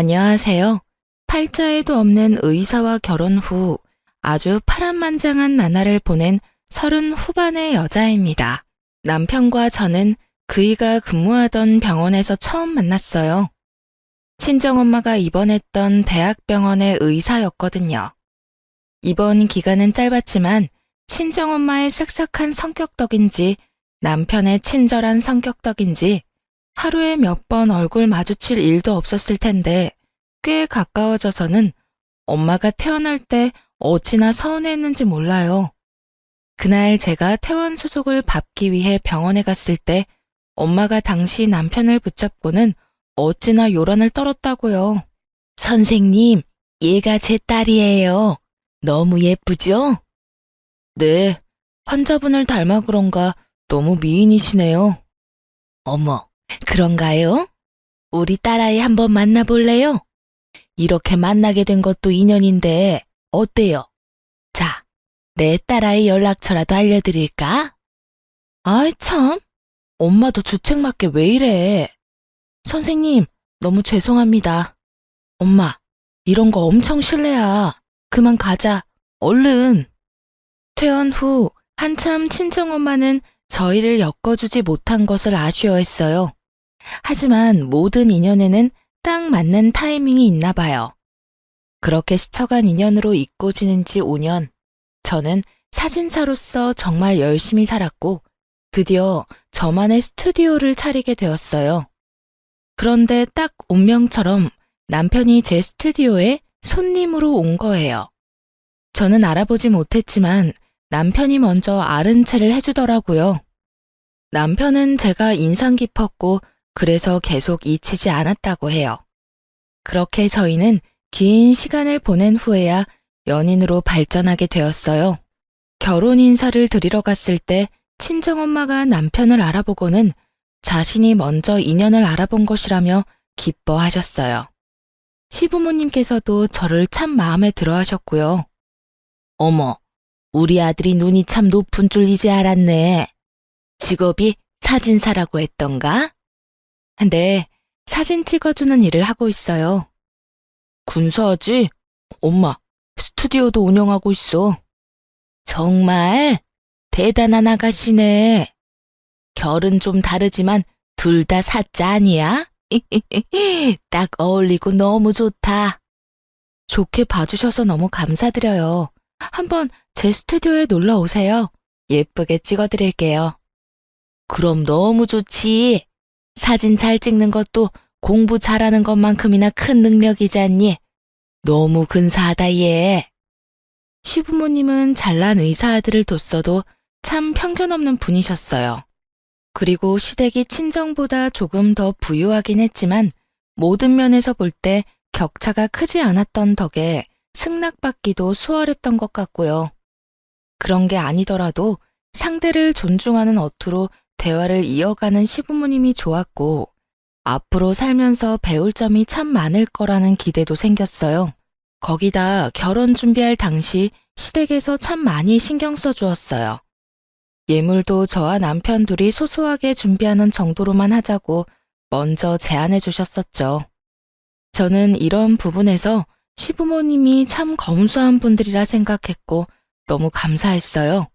안녕하세요. 팔자에도 없는 의사와 결혼 후 아주 파란만장한 나날을 보낸 30 후반의 여자입니다. 남편과 저는 그이가 근무하던 병원에서 처음 만났어요. 친정엄마가 입원했던 대학병원의 의사였거든요. 입원 기간은 짧았지만 친정엄마의 쓱싹한 성격 덕인지 남편의 친절한 성격 덕인지 하루에 몇 번 얼굴 마주칠 일도 없었을 텐데 꽤 가까워져서는 엄마가 퇴원할 때 어찌나 서운했는지 몰라요. 그날 제가 퇴원 수속을 밟기 위해 병원에 갔을 때 엄마가 당시 남편을 붙잡고는 어찌나 요란을 떨었다고요. 선생님, 얘가 제 딸이에요. 너무 예쁘죠? 네, 환자분을 닮아 그런가 너무 미인이시네요. 어머, 그런가요? 우리 딸아이 한번 만나볼래요? 이렇게 만나게 된 것도 인연인데 어때요? 자, 내 딸아이 연락처라도 알려드릴까? 아이 참, 엄마도 주책맞게 왜 이래? 선생님, 너무 죄송합니다. 엄마, 이런 거 엄청 실례야. 그만 가자. 얼른. 퇴원 후 한참 친정엄마는 저희를 엮어주지 못한 것을 아쉬워했어요. 하지만 모든 인연에는 딱 맞는 타이밍이 있나 봐요. 그렇게 스쳐간 인연으로 잊고 지낸 지 5년, 저는 사진사로서 정말 열심히 살았고 드디어 저만의 스튜디오를 차리게 되었어요. 그런데 딱 운명처럼 남편이 제 스튜디오에 손님으로 온 거예요. 저는 알아보지 못했지만 남편이 먼저 아른 체를 해주더라고요. 남편은 제가 인상 깊었고 그래서 계속 잊히지 않았다고 해요. 그렇게 저희는 긴 시간을 보낸 후에야 연인으로 발전하게 되었어요. 결혼 인사를 드리러 갔을 때 친정엄마가 남편을 알아보고는 자신이 먼저 인연을 알아본 것이라며 기뻐하셨어요. 시부모님께서도 저를 참 마음에 들어 하셨고요. 어머, 우리 아들이 눈이 참 높은 줄 이제 알았네. 직업이 사진사라고 했던가? 네, 사진 찍어주는 일을 하고 있어요. 군사하지? 엄마, 스튜디오도 운영하고 있어. 정말 대단한 아가씨네. 결은 좀 다르지만 둘 다 사자 아니야? 딱 어울리고 너무 좋다. 좋게 봐주셔서 너무 감사드려요. 한번 제 스튜디오에 놀러 오세요. 예쁘게 찍어드릴게요. 그럼 너무 좋지. 사진 잘 찍는 것도 공부 잘하는 것만큼이나 큰 능력이지 않니? 너무 근사하다 얘. 시부모님은 잘난 의사 아들을 뒀어도 참 편견 없는 분이셨어요. 그리고 시댁이 친정보다 조금 더 부유하긴 했지만 모든 면에서 볼 때 격차가 크지 않았던 덕에 승낙받기도 수월했던 것 같고요. 그런 게 아니더라도 상대를 존중하는 어투로 대화를 이어가는 시부모님이 좋았고 앞으로 살면서 배울 점이 참 많을 거라는 기대도 생겼어요. 거기다 결혼 준비할 당시 시댁에서 참 많이 신경 써주었어요. 예물도 저와 남편 둘이 소소하게 준비하는 정도로만 하자고 먼저 제안해 주셨었죠. 저는 이런 부분에서 시부모님이 참 검소한 분들이라 생각했고 너무 감사했어요.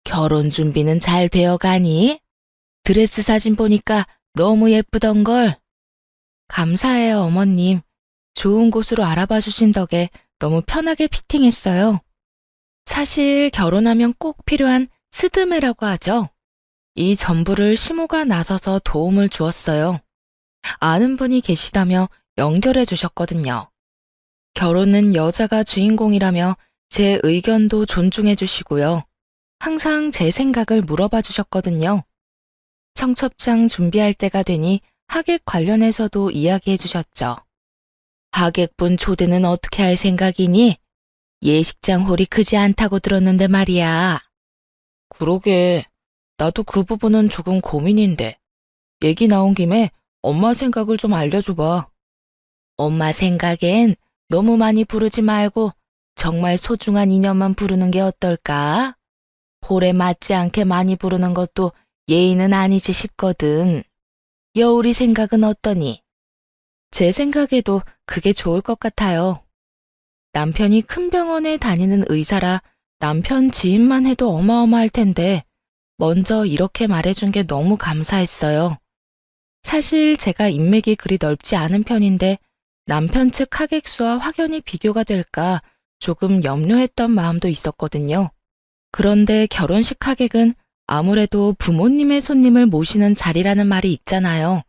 결혼 준비는 잘 되어 가니? 드레스 사진 보니까 너무 예쁘던걸. 감사해요, 어머님. 좋은 곳으로 알아봐 주신 덕에 너무 편하게 피팅했어요. 사실 결혼하면 꼭 필요한 스드메라고 하죠. 이 전부를 시모가 나서서 도움을 주었어요. 아는 분이 계시다며 연결해 주셨거든요. 결혼은 여자가 주인공이라며 제 의견도 존중해 주시고요. 항상 제 생각을 물어봐 주셨거든요. 청첩장 준비할 때가 되니 하객 관련해서도 이야기해 주셨죠. 하객분 초대는 어떻게 할 생각이니? 예식장 홀이 크지 않다고 들었는데 말이야. 그러게, 나도 그 부분은 조금 고민인데. 얘기 나온 김에 엄마 생각을 좀 알려줘봐. 엄마 생각엔 너무 많이 부르지 말고 정말 소중한 인연만 부르는 게 어떨까? 홀에 맞지 않게 많이 부르는 것도 예의는 아니지 싶거든. 여울이 생각은 어떠니? 제 생각에도 그게 좋을 것 같아요. 남편이 큰 병원에 다니는 의사라 남편 지인만 해도 어마어마할 텐데 먼저 이렇게 말해준 게 너무 감사했어요. 사실 제가 인맥이 그리 넓지 않은 편인데 남편 측 하객 수와 확연히 비교가 될까 조금 염려했던 마음도 있었거든요. 그런데 결혼식 하객은 아무래도 부모님의 손님을 모시는 자리라는 말이 있잖아요.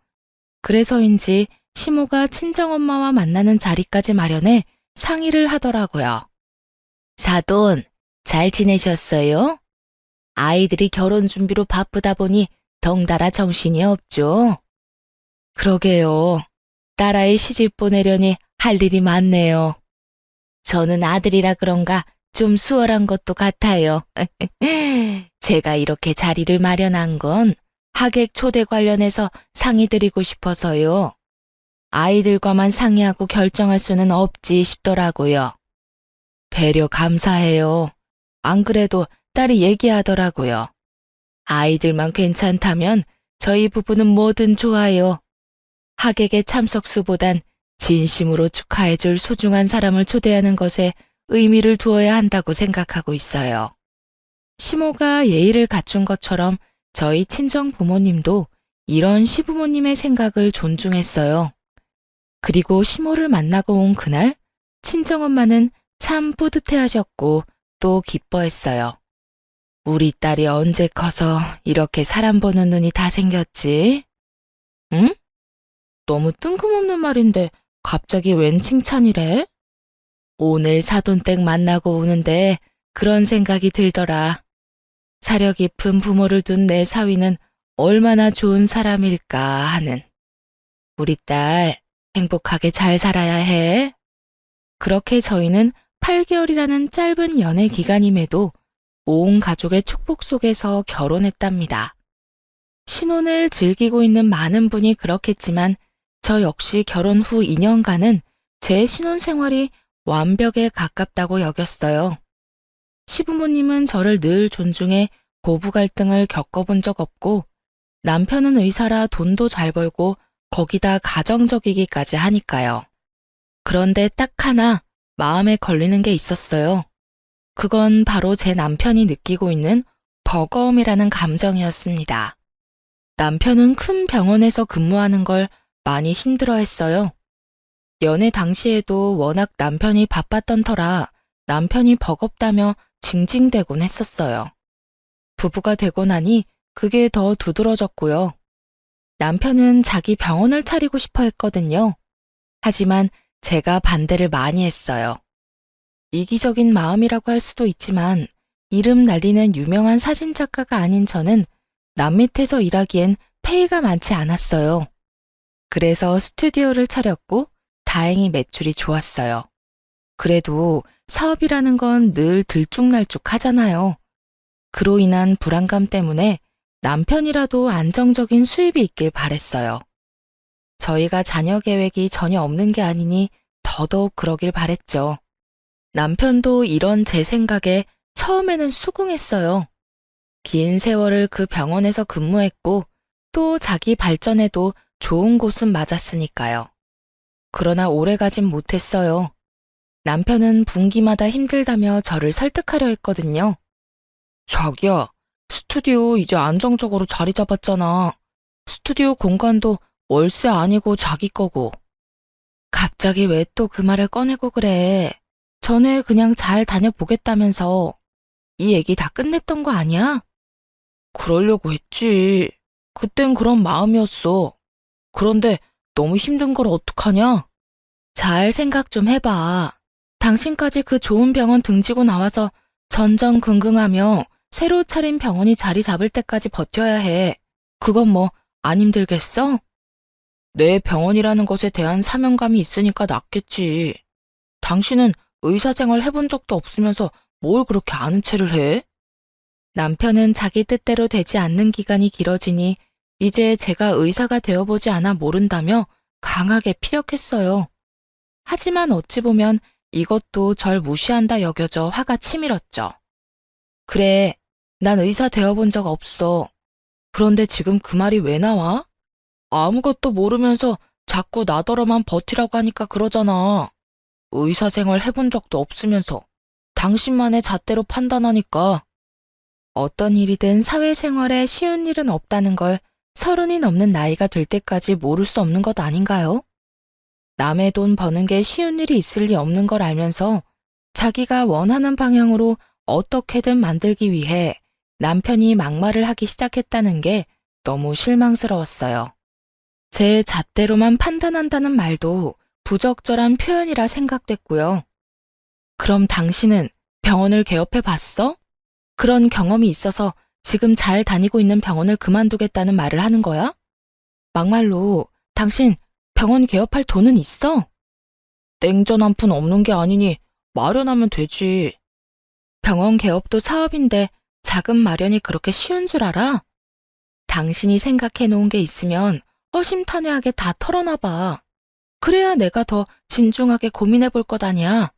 그래서인지 시모가 친정엄마와 만나는 자리까지 마련해 상의를 하더라고요. 사돈, 잘 지내셨어요? 아이들이 결혼 준비로 바쁘다 보니 덩달아 정신이 없죠. 그러게요. 딸아이 시집 보내려니 할 일이 많네요. 저는 아들이라 그런가 좀 수월한 것도 같아요. 제가 이렇게 자리를 마련한 건 하객 초대 관련해서 상의 드리고 싶어서요. 아이들과만 상의하고 결정할 수는 없지 싶더라고요. 배려 감사해요. 안 그래도 딸이 얘기하더라고요. 아이들만 괜찮다면 저희 부부는 뭐든 좋아요. 하객의 참석수보단 진심으로 축하해줄 소중한 사람을 초대하는 것에 의미를 두어야 한다고 생각하고 있어요. 시모가 예의를 갖춘 것처럼 저희 친정 부모님도 이런 시부모님의 생각을 존중했어요. 그리고 시모를 만나고 온 그날 친정엄마는 참 뿌듯해하셨고 또 기뻐했어요. 우리 딸이 언제 커서 이렇게 사람 보는 눈이 다 생겼지? 응? 너무 뜬금없는 말인데 갑자기 웬 칭찬이래? 오늘 사돈댁 만나고 오는데 그런 생각이 들더라. 사려 깊은 부모를 둔 내 사위는 얼마나 좋은 사람일까 하는. 우리 딸 행복하게 잘 살아야 해. 그렇게 저희는 8개월이라는 짧은 연애 기간임에도 온 가족의 축복 속에서 결혼했답니다. 신혼을 즐기고 있는 많은 분이 그렇겠지만 저 역시 결혼 후 2년간은 제 신혼 생활이 완벽에 가깝다고 여겼어요. 시부모님은 저를 늘 존중해 고부 갈등을 겪어본 적 없고 남편은 의사라 돈도 잘 벌고 거기다 가정적이기까지 하니까요. 그런데 딱 하나 마음에 걸리는 게 있었어요. 그건 바로 제 남편이 느끼고 있는 버거움이라는 감정이었습니다. 남편은 큰 병원에서 근무하는 걸 많이 힘들어했어요. 연애 당시에도 워낙 남편이 바빴던 터라 남편이 버겁다며 징징대곤 했었어요. 부부가 되고 나니 그게 더 두드러졌고요. 남편은 자기 병원을 차리고 싶어 했거든요. 하지만 제가 반대를 많이 했어요. 이기적인 마음이라고 할 수도 있지만 이름 날리는 유명한 사진작가가 아닌 저는 남 밑에서 일하기엔 페이가 많지 않았어요. 그래서 스튜디오를 차렸고 다행히 매출이 좋았어요. 그래도 사업이라는 건 늘 들쭉날쭉 하잖아요. 그로 인한 불안감 때문에 남편이라도 안정적인 수입이 있길 바랬어요. 저희가 자녀 계획이 전혀 없는 게 아니니 더더욱 그러길 바랬죠. 남편도 이런 제 생각에 처음에는 수긍했어요. 긴 세월을 그 병원에서 근무했고 또 자기 발전에도 좋은 곳은 맞았으니까요. 그러나 오래 가진 못했어요. 남편은 분기마다 힘들다며 저를 설득하려 했거든요. 자기야, 스튜디오 이제 안정적으로 자리 잡았잖아. 스튜디오 공간도 월세 아니고 자기 거고. 갑자기 왜 또 그 말을 꺼내고 그래? 전에 그냥 잘 다녀보겠다면서. 이 얘기 다 끝냈던 거 아니야? 그러려고 했지. 그땐 그런 마음이었어. 그런데 너무 힘든 걸 어떡하냐? 잘 생각 좀 해봐. 당신까지 그 좋은 병원 등지고 나와서 전전긍긍하며 새로 차린 병원이 자리 잡을 때까지 버텨야 해. 그건 뭐 안 힘들겠어? 내 병원이라는 것에 대한 사명감이 있으니까 낫겠지. 당신은 의사생활 해본 적도 없으면서 뭘 그렇게 아는 체를 해? 남편은 자기 뜻대로 되지 않는 기간이 길어지니 이제 제가 의사가 되어보지 않아 모른다며 강하게 피력했어요. 하지만 어찌 보면 이것도 절 무시한다 여겨져 화가 치밀었죠. 그래, 난 의사 되어본 적 없어. 그런데 지금 그 말이 왜 나와? 아무것도 모르면서 자꾸 나더러만 버티라고 하니까 그러잖아. 의사 생활 해본 적도 없으면서 당신만의 잣대로 판단하니까. 어떤 일이든 사회생활에 쉬운 일은 없다는 걸 30이 넘는 나이가 될 때까지 모를 수 없는 것 아닌가요? 남의 돈 버는 게 쉬운 일이 있을 리 없는 걸 알면서 자기가 원하는 방향으로 어떻게든 만들기 위해 남편이 막말을 하기 시작했다는 게 너무 실망스러웠어요. 제 잣대로만 판단한다는 말도 부적절한 표현이라 생각됐고요. 그럼 당신은 병원을 개업해 봤어? 그런 경험이 있어서 지금 잘 다니고 있는 병원을 그만두겠다는 말을 하는 거야? 막말로 당신 병원 개업할 돈은 있어? 땡전 한 푼 없는 게 아니니 마련하면 되지. 병원 개업도 사업인데 자금 마련이 그렇게 쉬운 줄 알아? 당신이 생각해 놓은 게 있으면 허심탄회하게 다 털어놔봐. 그래야 내가 더 진중하게 고민해 볼 것 아니야.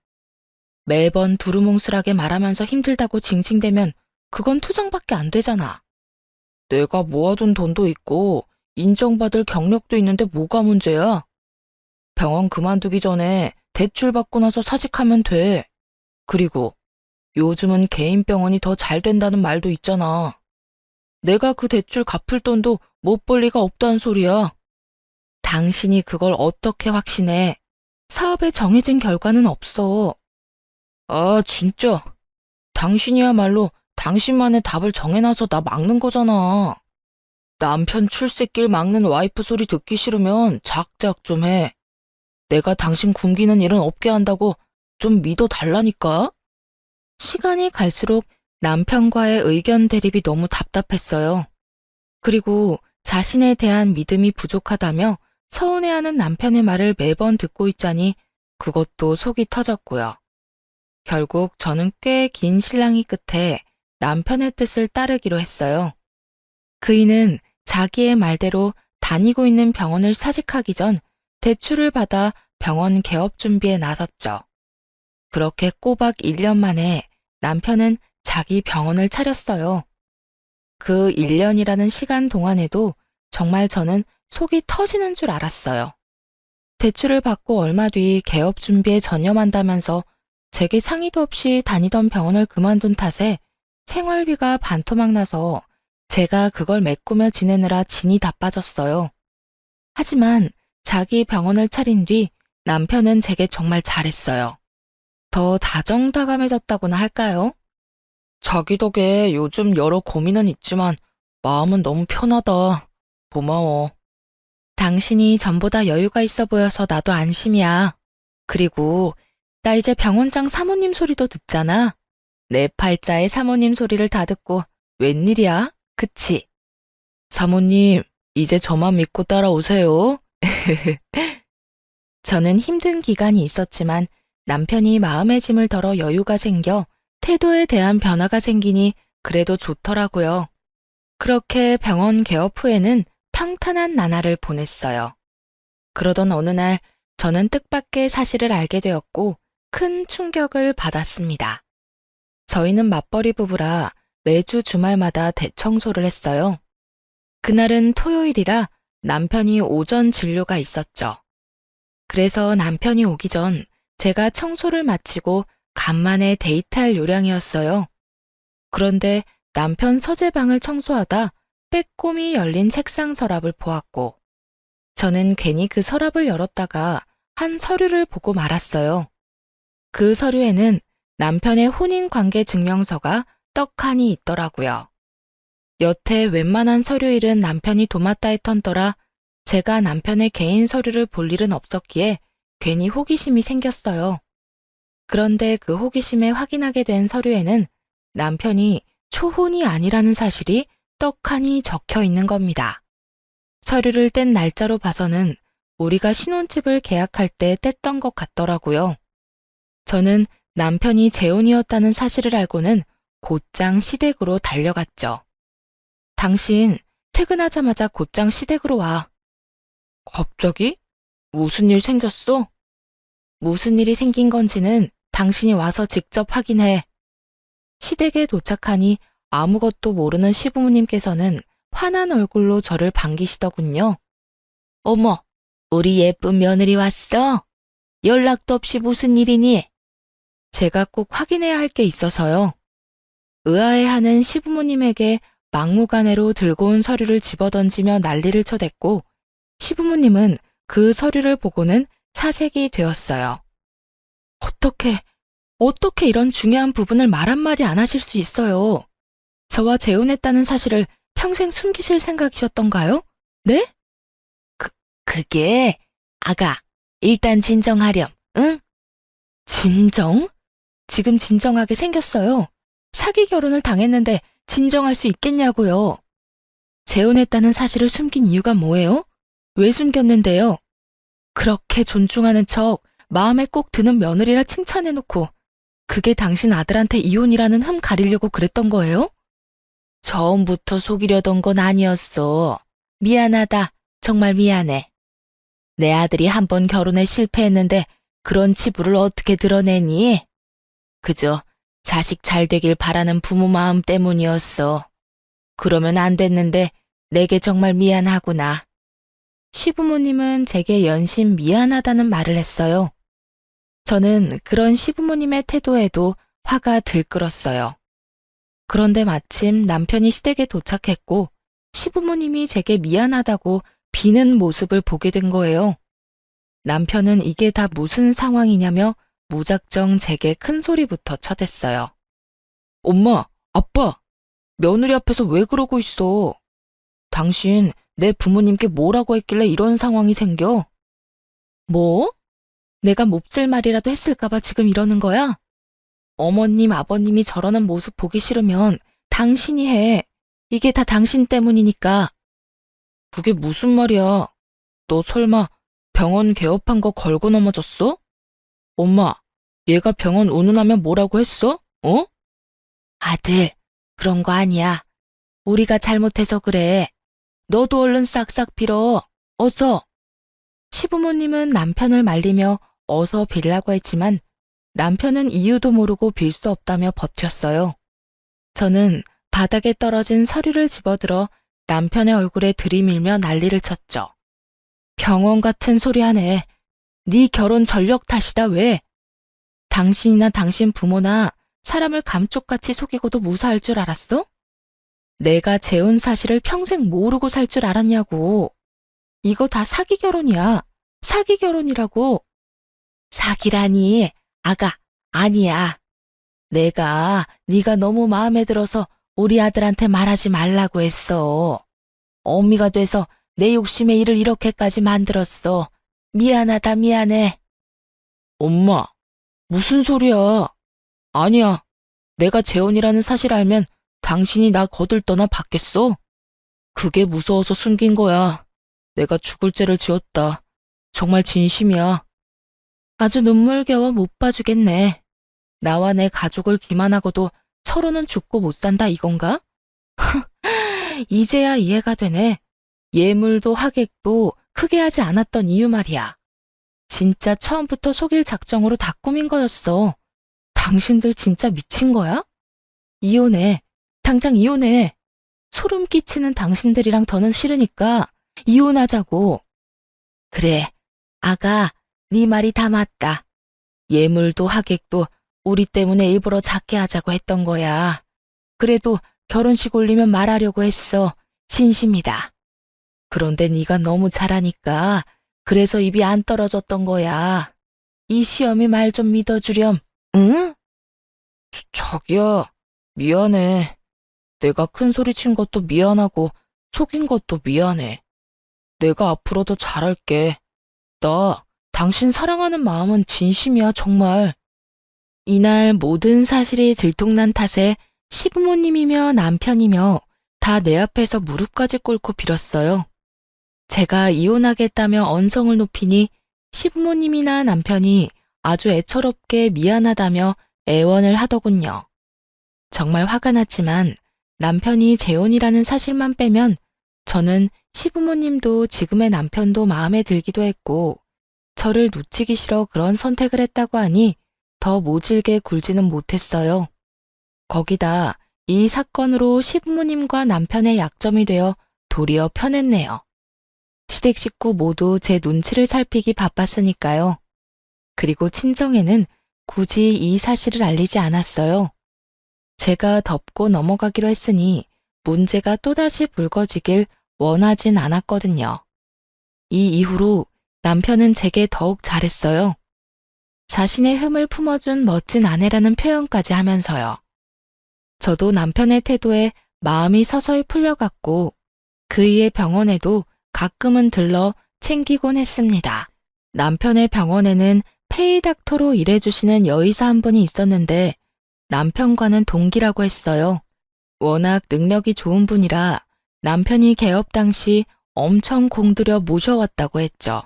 매번 두루뭉술하게 말하면서 힘들다고 징징대면 그건 투정밖에 안 되잖아. 내가 모아둔 돈도 있고 인정받을 경력도 있는데 뭐가 문제야? 병원 그만두기 전에 대출 받고 나서 사직하면 돼. 그리고 요즘은 개인 병원이 더 잘 된다는 말도 있잖아. 내가 그 대출 갚을 돈도 못 벌 리가 없다는 소리야. 당신이 그걸 어떻게 확신해? 사업에 정해진 결과는 없어. 아, 진짜. 당신이야말로 당신만의 답을 정해놔서 나 막는 거잖아. 남편 출세길 막는 와이프 소리 듣기 싫으면 작작 좀 해. 내가 당신 굶기는 일은 없게 한다고 좀 믿어달라니까? 시간이 갈수록 남편과의 의견 대립이 너무 답답했어요. 그리고 자신에 대한 믿음이 부족하다며 서운해하는 남편의 말을 매번 듣고 있자니 그것도 속이 터졌고요. 결국 저는 꽤 긴 실랑이 끝에 남편의 뜻을 따르기로 했어요. 그이는 자기의 말대로 다니고 있는 병원을 사직하기 전 대출을 받아 병원 개업 준비에 나섰죠. 그렇게 꼬박 1년 만에 남편은 자기 병원을 차렸어요. 그 1년이라는 시간 동안에도 정말 저는 속이 터지는 줄 알았어요. 대출을 받고 얼마 뒤 개업 준비에 전념한다면서 제게 상의도 없이 다니던 병원을 그만둔 탓에 생활비가 반토막 나서 제가 그걸 메꾸며 지내느라 진이 다 빠졌어요. 하지만 자기 병원을 차린 뒤 남편은 제게 정말 잘했어요. 더 다정다감해졌다고나 할까요? 자기 덕에 요즘 여러 고민은 있지만 마음은 너무 편하다. 고마워. 당신이 전보다 여유가 있어 보여서 나도 안심이야. 그리고 나 이제 병원장 사모님 소리도 듣잖아. 내 팔자의 사모님 소리를 다 듣고 웬일이야? 그치? 사모님, 이제 저만 믿고 따라오세요. 저는 힘든 기간이 있었지만 남편이 마음의 짐을 덜어 여유가 생겨 태도에 대한 변화가 생기니 그래도 좋더라고요. 그렇게 병원 개업 후에는 평탄한 나날을 보냈어요. 그러던 어느 날 저는 뜻밖의 사실을 알게 되었고 큰 충격을 받았습니다. 저희는 맞벌이 부부라 매주 주말마다 대청소를 했어요. 그날은 토요일이라 남편이 오전 진료가 있었죠. 그래서 남편이 오기 전 제가 청소를 마치고 간만에 데이트할 요량이었어요. 그런데 남편 서재방을 청소하다 빼꼼히 열린 책상 서랍을 보았고 저는 괜히 그 서랍을 열었다가 한 서류를 보고 말았어요. 그 서류에는 남편의 혼인관계 증명서가 떡하니 있더라고요. 여태 웬만한 서류일은 남편이 도맡아 했던더라 제가 남편의 개인 서류를 볼 일은 없었기에 괜히 호기심이 생겼어요. 그런데 그 호기심에 확인하게 된 서류에는 남편이 초혼이 아니라는 사실이 떡하니 적혀 있는 겁니다. 서류를 뗀 날짜로 봐서는 우리가 신혼집을 계약할 때 뗐던 것 같더라고요. 저는 남편이 재혼이었다는 사실을 알고는 곧장 시댁으로 달려갔죠. 당신 퇴근하자마자 곧장 시댁으로 와. 갑자기? 무슨 일 생겼어? 무슨 일이 생긴 건지는 당신이 와서 직접 확인해. 시댁에 도착하니 아무것도 모르는 시부모님께서는 화난 얼굴로 저를 반기시더군요. 어머, 우리 예쁜 며느리 왔어? 연락도 없이 무슨 일이니? 제가 꼭 확인해야 할 게 있어서요. 의아해하는 시부모님에게 막무가내로 들고 온 서류를 집어던지며 난리를 쳐댔고 시부모님은 그 서류를 보고는 사색이 되었어요. 어떻게 이런 중요한 부분을 말 한마디 안 하실 수 있어요? 저와 재혼했다는 사실을 평생 숨기실 생각이셨던가요? 네? 그게 아가, 일단 진정하렴, 응? 진정? 지금 진정하게 생겼어요. 사기 결혼을 당했는데 진정할 수 있겠냐고요. 재혼했다는 사실을 숨긴 이유가 뭐예요? 왜 숨겼는데요? 그렇게 존중하는 척 마음에 꼭 드는 며느리라 칭찬해놓고 그게 당신 아들한테 이혼이라는 흠 가리려고 그랬던 거예요? 처음부터 속이려던 건 아니었어. 미안하다. 정말 미안해. 내 아들이 한 번 결혼에 실패했는데 그런 치부를 어떻게 드러내니? 그저 자식 잘 되길 바라는 부모 마음 때문이었어. 그러면 안 됐는데 내게 정말 미안하구나. 시부모님은 제게 연신 미안하다는 말을 했어요. 저는 그런 시부모님의 태도에도 화가 들끓었어요. 그런데 마침 남편이 시댁에 도착했고 시부모님이 제게 미안하다고 비는 모습을 보게 된 거예요. 남편은 이게 다 무슨 상황이냐며 무작정 제게 큰 소리부터 쳐댔어요. 엄마, 아빠, 며느리 앞에서 왜 그러고 있어? 당신 내 부모님께 뭐라고 했길래 이런 상황이 생겨? 뭐? 내가 몹쓸 말이라도 했을까봐 지금 이러는 거야? 어머님, 아버님이 저러는 모습 보기 싫으면 당신이 해. 이게 다 당신 때문이니까. 그게 무슨 말이야? 너 설마 병원 개업한 거 걸고 넘어졌어? 엄마, 얘가 병원 운운하면 뭐라고 했어? 어? 아들, 그런 거 아니야. 우리가 잘못해서 그래. 너도 얼른 싹싹 빌어. 어서. 시부모님은 남편을 말리며 어서 빌라고 했지만 남편은 이유도 모르고 빌 수 없다며 버텼어요. 저는 바닥에 떨어진 서류를 집어들어 남편의 얼굴에 들이밀며 난리를 쳤죠. 병원 같은 소리 하네. 네 결혼 전력 탓이다 왜? 당신이나 당신 부모나 사람을 감쪽같이 속이고도 무사할 줄 알았어? 내가 재혼 사실을 평생 모르고 살 줄 알았냐고. 이거 다 사기 결혼이야. 사기 결혼이라고. 사기라니. 아가, 아니야. 내가 네가 너무 마음에 들어서 우리 아들한테 말하지 말라고 했어. 어미가 돼서 내 욕심에 일을 이렇게까지 만들었어. 미안하다 미안해. 엄마, 무슨 소리야. 아니야. 내가 재혼이라는 사실 알면 당신이 나 거들떠나 받겠어? 그게 무서워서 숨긴 거야. 내가 죽을 죄를 지었다. 정말 진심이야. 아주 눈물겨워 못 봐주겠네. 나와 내 가족을 기만하고도 서로는 죽고 못 산다 이건가? 이제야 이해가 되네. 예물도 하객도 크게 하지 않았던 이유 말이야. 진짜 처음부터 속일 작정으로 다 꾸민 거였어. 당신들 진짜 미친 거야? 이혼해. 당장 이혼해. 소름 끼치는 당신들이랑 더는 싫으니까 이혼하자고. 그래, 아가, 네 말이 다 맞다. 예물도 하객도 우리 때문에 일부러 작게 하자고 했던 거야. 그래도 결혼식 올리면 말하려고 했어. 진심이다. 그런데 네가 너무 잘하니까 그래서 입이 안 떨어졌던 거야. 이 시험이 말 좀 믿어주렴. 응? 자기야, 미안해. 내가 큰 소리 친 것도 미안하고 속인 것도 미안해. 내가 앞으로 더 잘할게. 나 당신 사랑하는 마음은 진심이야, 정말. 이날 모든 사실이 들통난 탓에 시부모님이며 남편이며 다 내 앞에서 무릎까지 꿇고 빌었어요. 제가 이혼하겠다며 언성을 높이니 시부모님이나 남편이 아주 애처롭게 미안하다며 애원을 하더군요. 정말 화가 났지만 남편이 재혼이라는 사실만 빼면 저는 시부모님도 지금의 남편도 마음에 들기도 했고 저를 놓치기 싫어 그런 선택을 했다고 하니 더 모질게 굴지는 못했어요. 거기다 이 사건으로 시부모님과 남편의 약점이 되어 도리어 편했네요. 시댁 식구 모두 제 눈치를 살피기 바빴으니까요. 그리고 친정에는 굳이 이 사실을 알리지 않았어요. 제가 덮고 넘어가기로 했으니 문제가 또다시 불거지길 원하진 않았거든요. 이 이후로 남편은 제게 더욱 잘했어요. 자신의 흠을 품어준 멋진 아내라는 표현까지 하면서요. 저도 남편의 태도에 마음이 서서히 풀려갔고 그이의 병원에도 가끔은 들러 챙기곤 했습니다. 남편의 병원에는 페이닥터로 일해주시는 여의사 한 분이 있었는데 남편과는 동기라고 했어요. 워낙 능력이 좋은 분이라 남편이 개업 당시 엄청 공들여 모셔왔다고 했죠.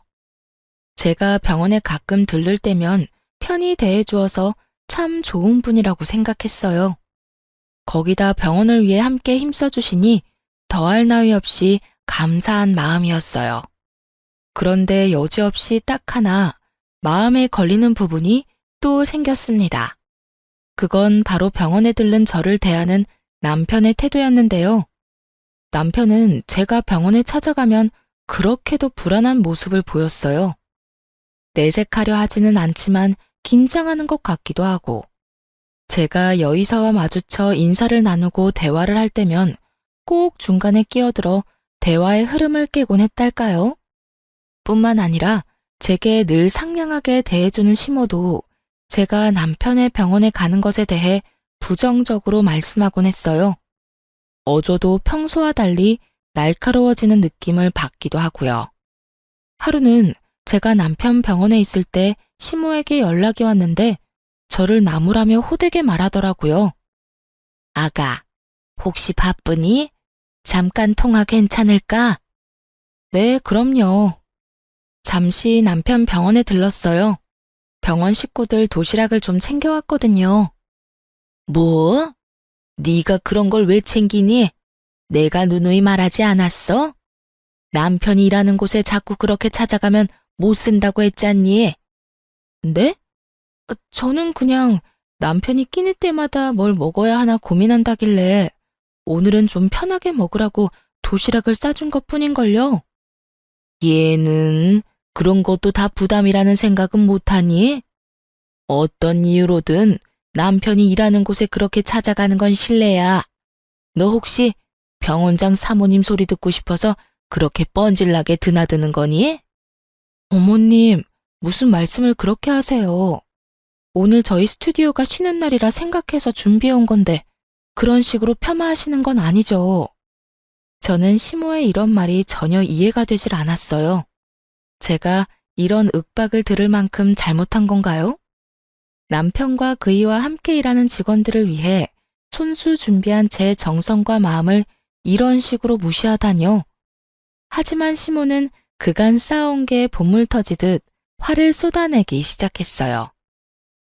제가 병원에 가끔 들를 때면 편히 대해주어서 참 좋은 분이라고 생각했어요. 거기다 병원을 위해 함께 힘써주시니 더할 나위 없이 감사한 마음이었어요. 그런데 여지없이 딱 하나 마음에 걸리는 부분이 또 생겼습니다. 그건 바로 병원에 들른 저를 대하는 남편의 태도였는데요. 남편은 제가 병원에 찾아가면 그렇게도 불안한 모습을 보였어요. 내색하려 하지는 않지만 긴장하는 것 같기도 하고, 제가 여의사와 마주쳐 인사를 나누고 대화를 할 때면 꼭 중간에 끼어들어 대화의 흐름을 깨곤 했달까요? 뿐만 아니라 제게 늘 상냥하게 대해주는 시모도 제가 남편의 병원에 가는 것에 대해 부정적으로 말씀하곤 했어요. 어조도 평소와 달리 날카로워지는 느낌을 받기도 하고요. 하루는 제가 남편 병원에 있을 때 시모에게 연락이 왔는데 저를 나무라며 호되게 말하더라고요. 아가, 혹시 바쁘니? 잠깐 통화 괜찮을까? 네, 그럼요. 잠시 남편 병원에 들렀어요. 병원 식구들 도시락을 좀 챙겨왔거든요. 뭐? 네가 그런 걸 왜 챙기니? 내가 누누이 말하지 않았어? 남편이 일하는 곳에 자꾸 그렇게 찾아가면 못 쓴다고 했잖니? 네? 저는 그냥 남편이 끼니 때마다 뭘 먹어야 하나 고민한다길래 오늘은 좀 편하게 먹으라고 도시락을 싸준 것뿐인걸요. 얘는 그런 것도 다 부담이라는 생각은 못하니? 어떤 이유로든 남편이 일하는 곳에 그렇게 찾아가는 건 실례야. 너 혹시 병원장 사모님 소리 듣고 싶어서 그렇게 뻔질나게 드나드는 거니? 어머님, 무슨 말씀을 그렇게 하세요? 오늘 저희 스튜디오가 쉬는 날이라 생각해서 준비해온 건데 그런 식으로 폄하하시는 건 아니죠. 저는 시모의 이런 말이 전혀 이해가 되질 않았어요. 제가 이런 윽박을 들을 만큼 잘못한 건가요? 남편과 그이와 함께 일하는 직원들을 위해 손수 준비한 제 정성과 마음을 이런 식으로 무시하다뇨. 하지만 시모는 그간 쌓아온 게 본물 터지듯 화를 쏟아내기 시작했어요.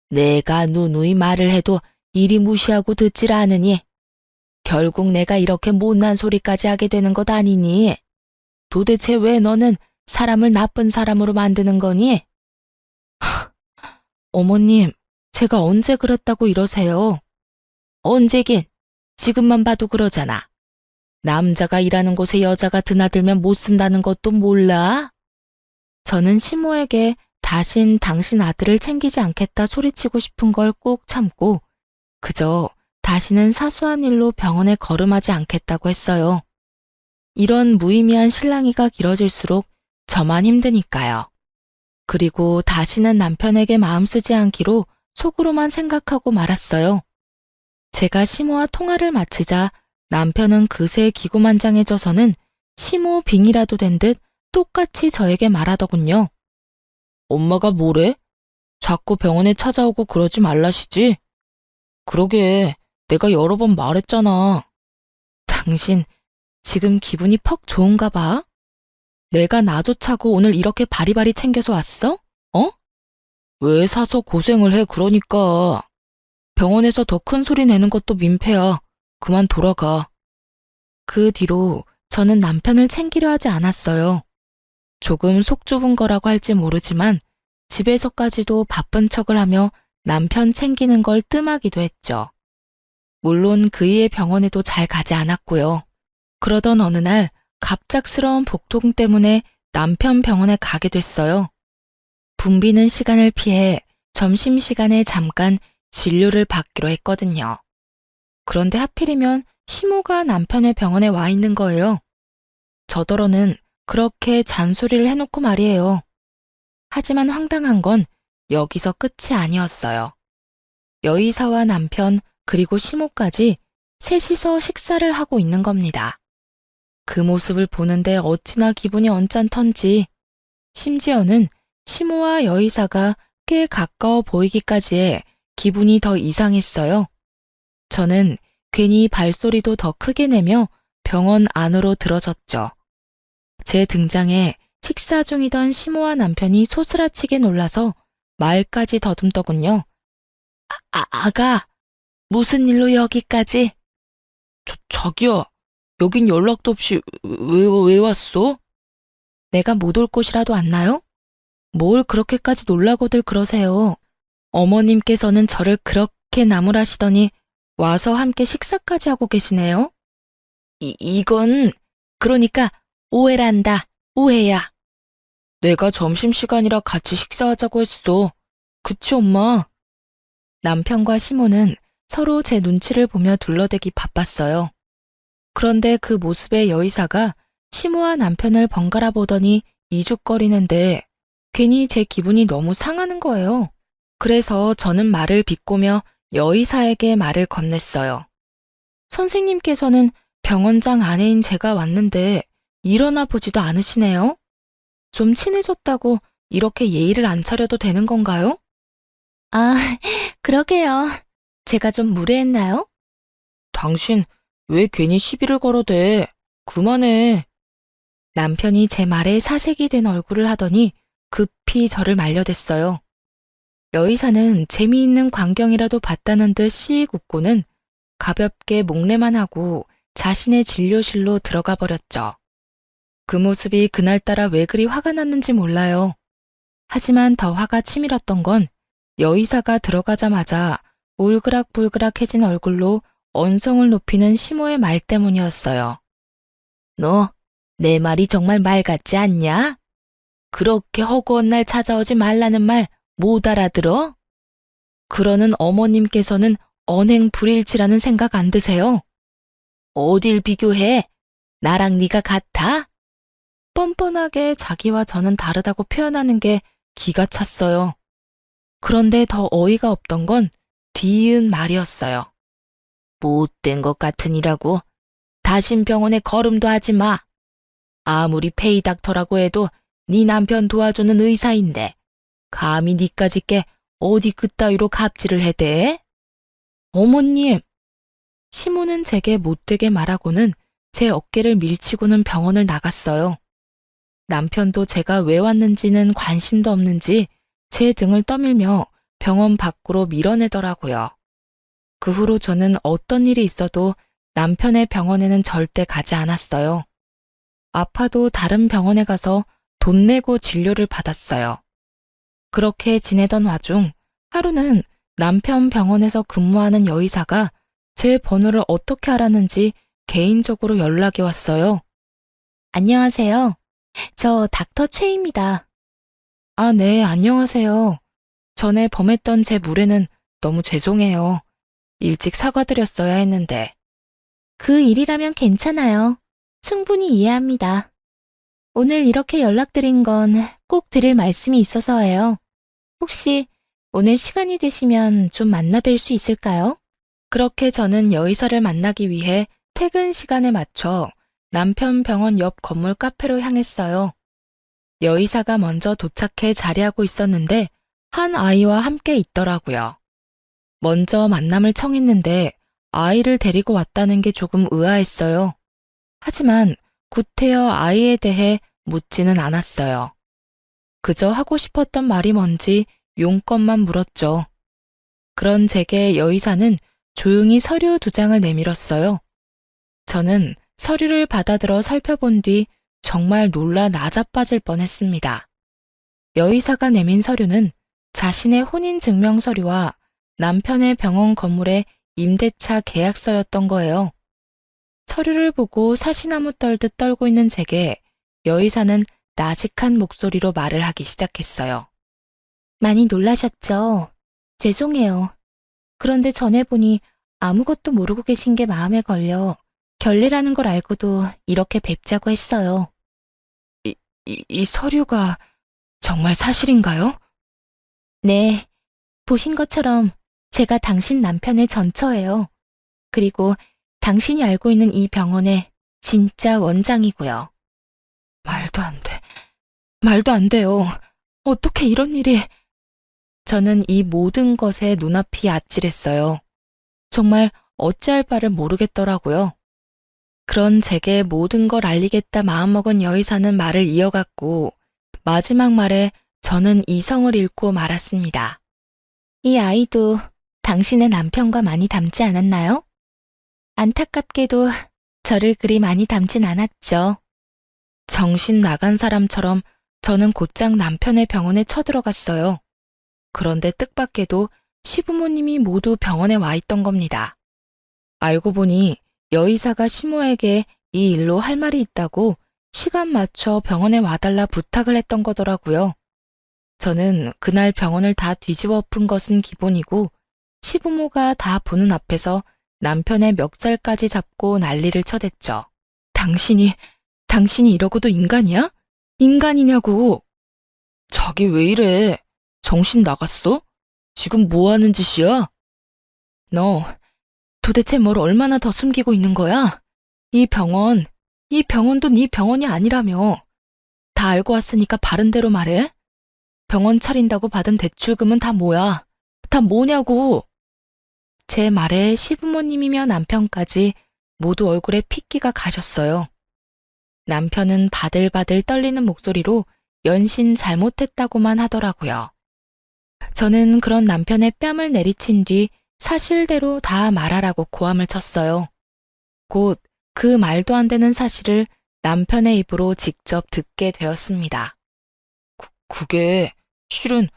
내가 누누이 말을 해도 이리 무시하고 듣질 않으니 결국 내가 이렇게 못난 소리까지 하게 되는 것 아니니? 도대체 왜 너는 사람을 나쁜 사람으로 만드는 거니? 어머님, 제가 언제 그랬다고 이러세요? 언제긴 지금만 봐도 그러잖아. 남자가 일하는 곳에 여자가 드나들면 못 쓴다는 것도 몰라? 저는 시모에게 다신 당신 아들을 챙기지 않겠다 소리치고 싶은 걸 꾹 참고 그저 다시는 사소한 일로 병원에 걸음하지 않겠다고 했어요. 이런 무의미한 실랑이가 길어질수록 저만 힘드니까요. 그리고 다시는 남편에게 마음 쓰지 않기로 속으로만 생각하고 말았어요. 제가 시모와 통화를 마치자 남편은 그새 기고만장해져서는 시모 빙이라도 된 듯 똑같이 저에게 말하더군요. 엄마가 뭐래? 자꾸 병원에 찾아오고 그러지 말라시지? 그러게, 내가 여러 번 말했잖아. 당신 지금 기분이 퍽 좋은가 봐? 내가 나조차고 오늘 이렇게 바리바리 챙겨서 왔어? 어? 왜 사서 고생을 해 그러니까. 병원에서 더 큰 소리 내는 것도 민폐야. 그만 돌아가. 그 뒤로 저는 남편을 챙기려 하지 않았어요. 조금 속 좁은 거라고 할지 모르지만 집에서까지도 바쁜 척을 하며 남편 챙기는 걸 뜸하기도 했죠. 물론 그이의 병원에도 잘 가지 않았고요. 그러던 어느 날 갑작스러운 복통 때문에 남편 병원에 가게 됐어요. 붐비는 시간을 피해 점심시간에 잠깐 진료를 받기로 했거든요. 그런데 하필이면 시모가 남편의 병원에 와 있는 거예요. 저더러는 그렇게 잔소리를 해놓고 말이에요. 하지만 황당한 건 여기서 끝이 아니었어요. 여의사와 남편 그리고 시모까지 셋이서 식사를 하고 있는 겁니다. 그 모습을 보는데 어찌나 기분이 언짢던지 심지어는 시모와 여의사가 꽤 가까워 보이기까지 해 기분이 더 이상했어요. 저는 괜히 발소리도 더 크게 내며 병원 안으로 들어섰죠. 제 등장에 식사 중이던 시모와 남편이 소스라치게 놀라서 말까지 더듬더군요. 아가, 무슨 일로 여기까지? 자기야, 여긴 연락도 없이 왜 왔어? 내가 못 올 곳이라도 왔나요? 뭘 그렇게까지 놀라고들 그러세요. 어머님께서는 저를 그렇게 나무라시더니 와서 함께 식사까지 하고 계시네요. 이건 그러니까 오해란다. 오해야. 내가 점심시간이라 같이 식사하자고 했어. 그치 엄마? 남편과 시모는 서로 제 눈치를 보며 둘러대기 바빴어요. 그런데 그 모습의 여의사가 시모와 남편을 번갈아 보더니 이죽거리는데 괜히 제 기분이 너무 상하는 거예요. 그래서 저는 말을 비꼬며 여의사에게 말을 건넸어요. 선생님께서는 병원장 아내인 제가 왔는데 일어나 보지도 않으시네요. 좀 친해졌다고 이렇게 예의를 안 차려도 되는 건가요? 아, 그러게요. 제가 좀 무례했나요? 당신 왜 괜히 시비를 걸어대? 그만해. 남편이 제 말에 사색이 된 얼굴을 하더니 급히 저를 말려댔어요. 여의사는 재미있는 광경이라도 봤다는 듯 씩 웃고는 가볍게 목례만 하고 자신의 진료실로 들어가 버렸죠. 그 모습이 그날따라 왜 그리 화가 났는지 몰라요. 하지만 더 화가 치밀었던 건 여의사가 들어가자마자 울그락불그락해진 얼굴로 언성을 높이는 시모의 말 때문이었어요. 너, 내 말이 정말 말 같지 않냐? 그렇게 허구한 날 찾아오지 말라는 말 못 알아들어? 그러는 어머님께서는 언행불일치라는 생각 안 드세요? 어딜 비교해? 나랑 네가 같아? 뻔뻔하게 자기와 저는 다르다고 표현하는 게 기가 찼어요. 그런데 더 어이가 없던 건 뒤이은 말이었어요. 못된 것 같으니라고. 다신 병원에 걸음도 하지 마. 아무리 페이닥터라고 해도 네 남편 도와주는 의사인데 감히 니까지 게 어디 그따위로 갑질을 해대? 어머님! 시모는 제게 못되게 말하고는 제 어깨를 밀치고는 병원을 나갔어요. 남편도 제가 왜 왔는지는 관심도 없는지 제 등을 떠밀며 병원 밖으로 밀어내더라고요. 그 후로 저는 어떤 일이 있어도 남편의 병원에는 절대 가지 않았어요. 아파도 다른 병원에 가서 돈 내고 진료를 받았어요. 그렇게 지내던 와중 하루는 남편 병원에서 근무하는 여의사가 제 번호를 어떻게 알았는지 개인적으로 연락이 왔어요. 안녕하세요. 저 닥터 최입니다. 아, 네, 안녕하세요. 전에 범했던 제 무례는 너무 죄송해요. 일찍 사과드렸어야 했는데. 그 일이라면 괜찮아요. 충분히 이해합니다. 오늘 이렇게 연락드린 건 꼭 드릴 말씀이 있어서예요. 혹시 오늘 시간이 되시면 좀 만나 뵐 수 있을까요? 그렇게 저는 여의사를 만나기 위해 퇴근 시간에 맞춰 남편 병원 옆 건물 카페로 향했어요. 여의사가 먼저 도착해 자리하고 있었는데 한 아이와 함께 있더라고요. 먼저 만남을 청했는데 아이를 데리고 왔다는 게 조금 의아했어요. 하지만 구태여 아이에 대해 묻지는 않았어요. 그저 하고 싶었던 말이 뭔지 용건만 물었죠. 그런 제게 여의사는 조용히 서류 2장을 내밀었어요. 저는 서류를 받아들어 살펴본 뒤 정말 놀라 나자빠질 뻔했습니다. 여의사가 내민 서류는 자신의 혼인증명서류와 남편의 병원 건물의 임대차 계약서였던 거예요. 서류를 보고 사시나무 떨듯 떨고 있는 제게 여의사는 나직한 목소리로 말을 하기 시작했어요. 많이 놀라셨죠? 죄송해요. 그런데 전에 보니 아무것도 모르고 계신 게 마음에 걸려 결례라는 걸 알고도 이렇게 뵙자고 했어요. 이 서류가 정말 사실인가요? 네, 보신 것처럼 제가 당신 남편의 전처예요. 그리고 당신이 알고 있는 이 병원의 진짜 원장이고요. 말도 안 돼. 말도 안 돼요. 어떻게 이런 일이... 저는 이 모든 것에 눈앞이 아찔했어요. 정말 어찌할 바를 모르겠더라고요. 그런 제게 모든 걸 알리겠다 마음먹은 여의사는 말을 이어갔고 마지막 말에 저는 이성을 잃고 말았습니다. 이 아이도 당신의 남편과 많이 닮지 않았나요? 안타깝게도 저를 그리 많이 닮진 않았죠. 정신 나간 사람처럼 저는 곧장 남편의 병원에 쳐들어갔어요. 그런데 뜻밖에도 시부모님이 모두 병원에 와 있던 겁니다. 알고 보니 여의사가 시모에게 이 일로 할 말이 있다고 시간 맞춰 병원에 와달라 부탁을 했던 거더라고요. 저는 그날 병원을 다 뒤집어 엎은 것은 기본이고 시부모가 다 보는 앞에서 남편의 멱살까지 잡고 난리를 쳐댔죠. 당신이 이러고도 인간이야? 인간이냐고. 자기 왜 이래? 정신 나갔어? 지금 뭐 하는 짓이야? 너 도대체 뭘 얼마나 더 숨기고 있는 거야? 이 병원도 네 병원이 아니라며. 다 알고 왔으니까 바른 대로 말해. 병원 차린다고 받은 대출금은 다 뭐야? 다 뭐냐고. 제 말에 시부모님이며 남편까지 모두 얼굴에 핏기가 가셨어요. 남편은 바들바들 떨리는 목소리로 연신 잘못했다고만 하더라고요. 저는 그런 남편의 뺨을 내리친 뒤 사실대로 다 말하라고 고함을 쳤어요. 곧 그 말도 안 되는 사실을 남편의 입으로 직접 듣게 되었습니다. 그게 실은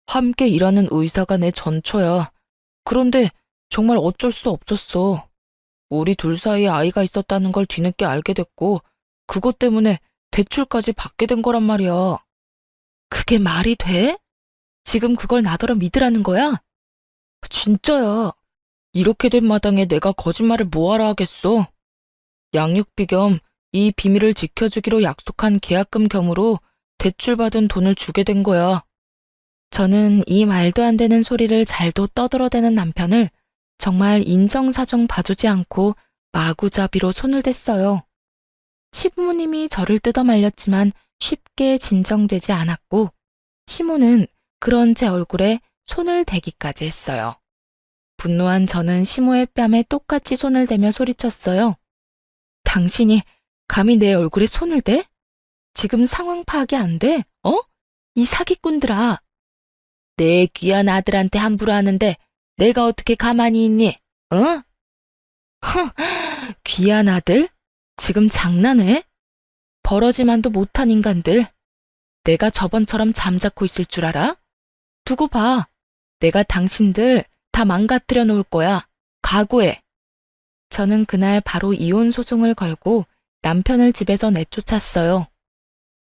함께 일하는 의사가 내 전처야. 그런데 정말 어쩔 수 없었어. 우리 둘 사이에 아이가 있었다는 걸 뒤늦게 알게 됐고 그것 때문에 대출까지 받게 된 거란 말이야. 그게 말이 돼? 지금 그걸 나더러 믿으라는 거야? 진짜야. 이렇게 된 마당에 내가 거짓말을 뭐하러 하겠어. 양육비 겸 이 비밀을 지켜주기로 약속한 계약금 겸으로 대출받은 돈을 주게 된 거야. 저는 이 말도 안 되는 소리를 잘도 떠들어대는 남편을 정말 인정사정 봐주지 않고 마구잡이로 손을 댔어요. 시부모님이 저를 뜯어말렸지만 쉽게 진정되지 않았고 시모는 그런 제 얼굴에 손을 대기까지 했어요. 분노한 저는 시모의 뺨에 똑같이 손을 대며 소리쳤어요. 당신이 감히 내 얼굴에 손을 대? 지금 상황 파악이 안 돼? 이 사기꾼들아. 내 귀한 아들한테 함부로 하는데 내가 어떻게 가만히 있니? 귀한 아들? 지금 장난해? 버러지만도 못한 인간들. 내가 저번처럼 잠자코 있을 줄 알아? 두고 봐. 내가 당신들 다 망가뜨려 놓을 거야. 각오해. 저는 그날 바로 이혼 소송을 걸고 남편을 집에서 내쫓았어요.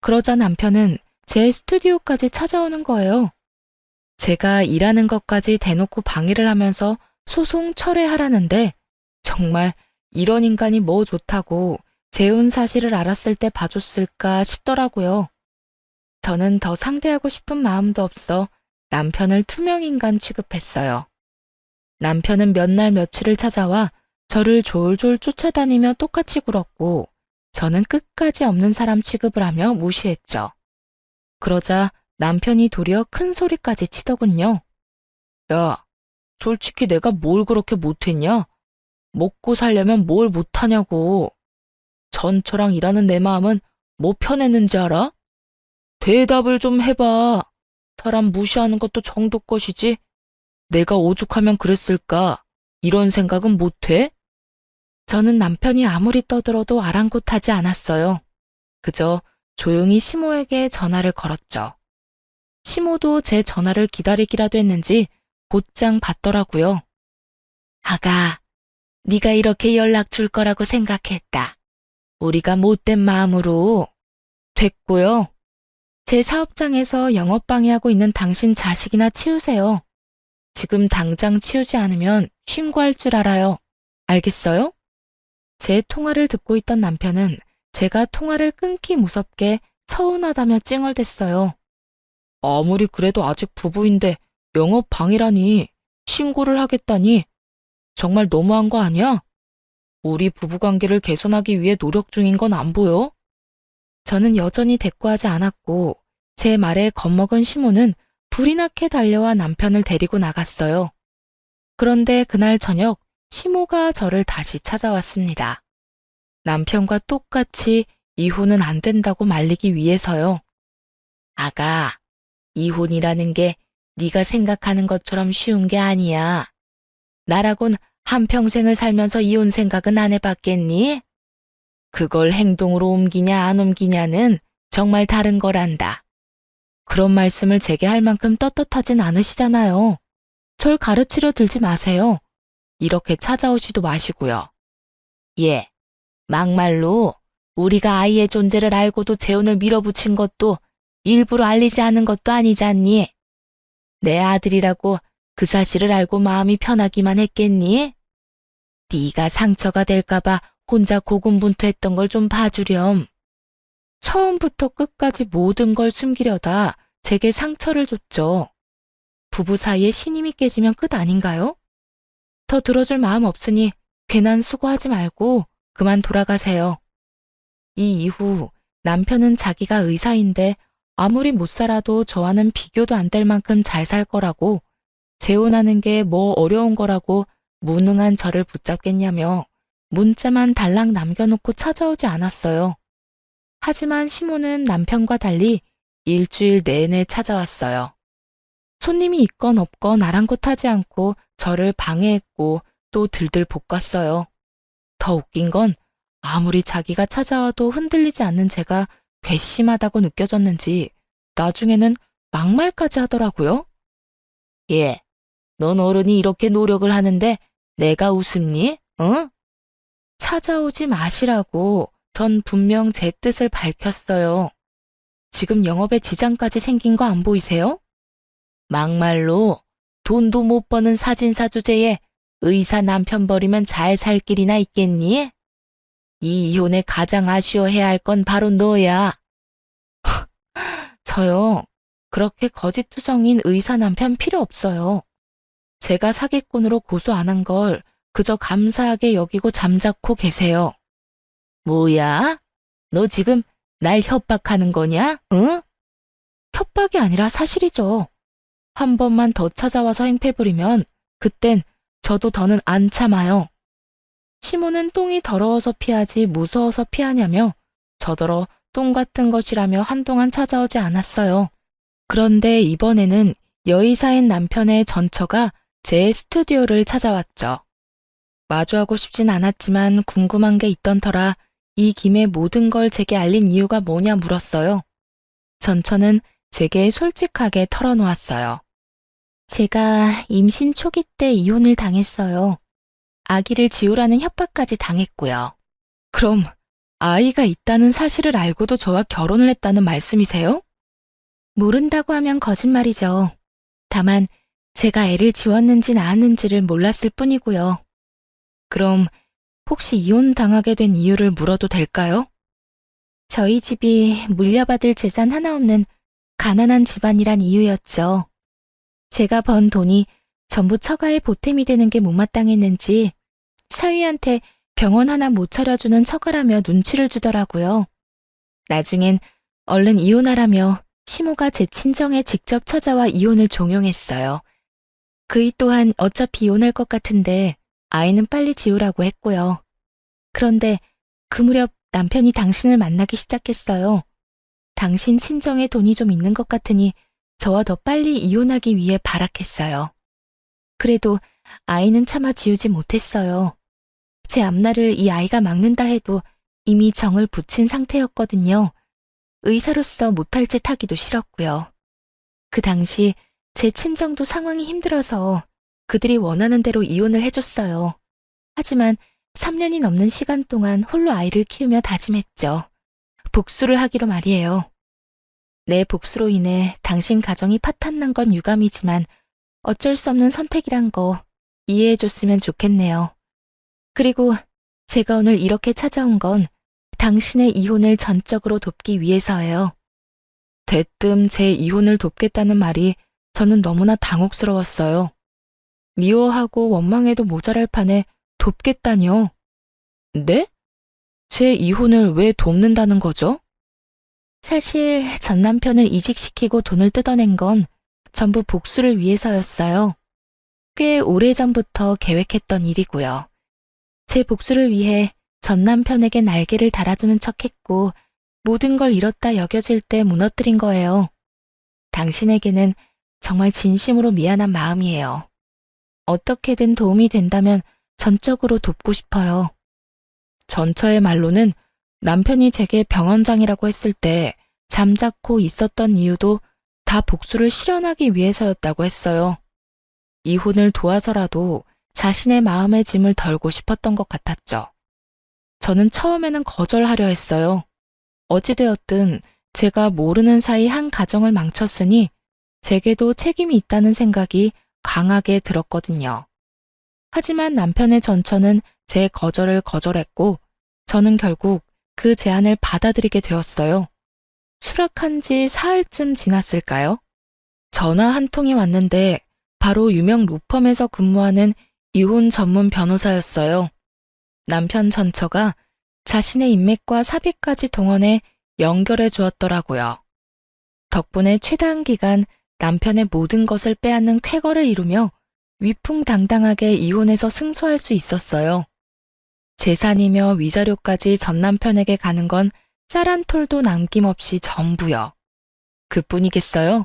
그러자 남편은 제 스튜디오까지 찾아오는 거예요. 제가 일하는 것까지 대놓고 방해를 하면서 소송 철회하라는데 정말 이런 인간이 뭐 좋다고 재혼 사실을 알았을 때 봐줬을까 싶더라고요. 저는 더 상대하고 싶은 마음도 없어 남편을 투명인간 취급했어요. 남편은 몇 날 며칠을 찾아와 저를 졸졸 쫓아다니며 똑같이 굴었고 저는 끝까지 없는 사람 취급을 하며 무시했죠. 그러자 남편이 도리어 큰 소리까지 치더군요. 야, 솔직히 내가 뭘 그렇게 못했냐? 먹고 살려면 뭘 못하냐고. 전처랑 일하는 내 마음은 뭐 편했는지 알아? 대답을 좀 해봐. 사람 무시하는 것도 정도 것이지. 내가 오죽하면 그랬을까? 이런 생각은 못해? 저는 남편이 아무리 떠들어도 아랑곳하지 않았어요. 그저 조용히 시모에게 전화를 걸었죠. 시모도 제 전화를 기다리기라도 했는지 곧장 받더라고요. 아가, 네가 이렇게 연락 줄 거라고 생각했다. 우리가 못된 마음으로. 됐고요. 제 사업장에서 영업 방해하고 있는 당신 자식이나 치우세요. 지금 당장 치우지 않으면 신고할 줄 알아요. 알겠어요? 제 통화를 듣고 있던 남편은 제가 통화를 끊기 무섭게 서운하다며 찡얼댔어요. 아무리 그래도 아직 부부인데 영업 방해라니, 신고를 하겠다니, 정말 너무한 거 아니야? 우리 부부관계를 개선하기 위해 노력 중인 건 안 보여? 저는 여전히 대꾸하지 않았고 제 말에 겁먹은 시모는 불이 나게 달려와 남편을 데리고 나갔어요. 그런데 그날 저녁 시모가 저를 다시 찾아왔습니다. 남편과 똑같이 이혼은 안 된다고 말리기 위해서요. 아가, 이혼이라는 게 네가 생각하는 것처럼 쉬운 게 아니야. 나라곤 한평생을 살면서 이혼 생각은 안 해봤겠니? 그걸 행동으로 옮기냐 안 옮기냐는 정말 다른 거란다. 그런 말씀을 제게 할 만큼 떳떳하진 않으시잖아요. 절 가르치려 들지 마세요. 이렇게 찾아오지도 마시고요. 예, 막말로 우리가 아이의 존재를 알고도 재혼을 밀어붙인 것도 일부러 알리지 않은 것도 아니잖니. 내 아들이라고 그 사실을 알고 마음이 편하기만 했겠니? 네가 상처가 될까봐 혼자 고군분투했던 걸 좀 봐주렴. 처음부터 끝까지 모든 걸 숨기려다 제게 상처를 줬죠. 부부 사이에 신임이 깨지면 끝 아닌가요? 더 들어줄 마음 없으니 괜한 수고하지 말고 그만 돌아가세요. 이 이후 남편은 자기가 의사인데 아무리 못 살아도 저와는 비교도 안 될 만큼 잘 살 거라고, 재혼하는 게 뭐 어려운 거라고 무능한 저를 붙잡겠냐며 문자만 달랑 남겨놓고 찾아오지 않았어요. 하지만 시모는 남편과 달리 일주일 내내 찾아왔어요. 손님이 있건 없건 아랑곳하지 않고 저를 방해했고 또 들들 볶았어요. 더 웃긴 건 아무리 자기가 찾아와도 흔들리지 않는 제가 괘씸하다고 느껴졌는지 나중에는 막말까지 하더라고요. 예, 넌 어른이 이렇게 노력을 하는데 내가 웃음니? 응? 찾아오지 마시라고 전 분명 제 뜻을 밝혔어요. 지금 영업에 지장까지 생긴 거 안 보이세요? 막말로 돈도 못 버는 사진사 주제에 의사 남편 버리면 잘 살 길이나 있겠니? 이 이혼에 가장 아쉬워해야 할 건 바로 너야. 저요, 그렇게 거짓투성인 의사 남편 필요 없어요. 제가 사기꾼으로 고소 안 한 걸 그저 감사하게 여기고 잠자코 계세요. 뭐야? 너 지금 날 협박하는 거냐? 응? 협박이 아니라 사실이죠. 한 번만 더 찾아와서 행패 부리면 그땐 저도 더는 안 참아요. 시모는 똥이 더러워서 피하지 무서워서 피하냐며 저더러 똥 같은 것이라며 한동안 찾아오지 않았어요. 그런데 이번에는 여의사인 남편의 전처가 제 스튜디오를 찾아왔죠. 마주하고 싶진 않았지만 궁금한 게 있던 터라 이 김에 모든 걸 제게 알린 이유가 뭐냐 물었어요. 전처는 제게 솔직하게 털어놓았어요. 제가 임신 초기 때 이혼을 당했어요. 아기를 지우라는 협박까지 당했고요. 그럼 아이가 있다는 사실을 알고도 저와 결혼을 했다는 말씀이세요? 모른다고 하면 거짓말이죠. 다만 제가 애를 지웠는지 낳았는지를 몰랐을 뿐이고요. 그럼 혹시 이혼당하게 된 이유를 물어도 될까요? 저희 집이 물려받을 재산 하나 없는 가난한 집안이란 이유였죠. 제가 번 돈이 전부 처가의 보탬이 되는 게 못마땅했는지 사위한테 병원 하나 못 차려주는 처가라며 눈치를 주더라고요. 나중엔 얼른 이혼하라며 시모가 제 친정에 직접 찾아와 이혼을 종용했어요. 그이 또한 어차피 이혼할 것 같은데 아이는 빨리 지우라고 했고요. 그런데 그 무렵 남편이 당신을 만나기 시작했어요. 당신 친정에 돈이 좀 있는 것 같으니 저와 더 빨리 이혼하기 위해 발악했어요. 그래도 아이는 차마 지우지 못했어요. 제 앞날을 이 아이가 막는다 해도 이미 정을 붙인 상태였거든요. 의사로서 못할 짓 하기도 싫었고요. 그 당시 제 친정도 상황이 힘들어서 그들이 원하는 대로 이혼을 해줬어요. 하지만 3년이 넘는 시간 동안 홀로 아이를 키우며 다짐했죠. 복수를 하기로 말이에요. 내 복수로 인해 당신 가정이 파탄난 건 유감이지만 어쩔 수 없는 선택이란 거 이해해줬으면 좋겠네요. 그리고 제가 오늘 이렇게 찾아온 건 당신의 이혼을 전적으로 돕기 위해서예요. 대뜸 제 이혼을 돕겠다는 말이 저는 너무나 당혹스러웠어요. 미워하고 원망해도 모자랄 판에 돕겠다니요. 네? 제 이혼을 왜 돕는다는 거죠? 사실 전 남편을 이직시키고 돈을 뜯어낸 건 전부 복수를 위해서였어요. 꽤 오래전부터 계획했던 일이고요. 제 복수를 위해 전 남편에게 날개를 달아주는 척했고 모든 걸 잃었다 여겨질 때 무너뜨린 거예요. 당신에게는 정말 진심으로 미안한 마음이에요. 어떻게든 도움이 된다면 전적으로 돕고 싶어요. 전처의 말로는 남편이 제게 병원장이라고 했을 때 잠자코 있었던 이유도 다 복수를 실현하기 위해서였다고 했어요. 이혼을 도와서라도 자신의 마음의 짐을 덜고 싶었던 것 같았죠. 저는 처음에는 거절하려 했어요. 어찌되었든 제가 모르는 사이 한 가정을 망쳤으니 제게도 책임이 있다는 생각이 강하게 들었거든요. 하지만 남편의 전처는 제 거절을 거절했고 저는 결국 그 제안을 받아들이게 되었어요. 수락한 지 사흘쯤 지났을까요? 전화 한 통이 왔는데 바로 유명 로펌에서 근무하는 이혼 전문 변호사였어요. 남편 전처가 자신의 인맥과 사비까지 동원해 연결해 주었더라고요. 덕분에 최단 기간 남편의 모든 것을 빼앗는 쾌거를 이루며 위풍당당하게 이혼해서 승소할 수 있었어요. 재산이며 위자료까지 전 남편에게 가는 건 쌀 한 톨도 남김없이 전부요. 그뿐이겠어요?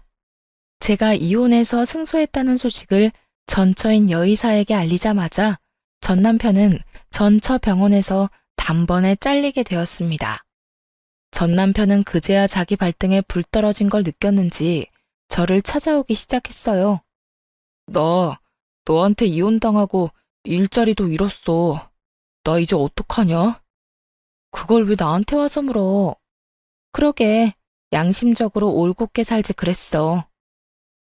제가 이혼해서 승소했다는 소식을 전처인 여의사에게 알리자마자 전 남편은 전처 병원에서 단번에 잘리게 되었습니다. 전 남편은 그제야 자기 발등에 불 떨어진 걸 느꼈는지 저를 찾아오기 시작했어요. 나 너한테 이혼당하고 일자리도 잃었어. 나 이제 어떡하냐? 그걸 왜 나한테 와서 물어? 그러게 양심적으로 올곧게 살지 그랬어.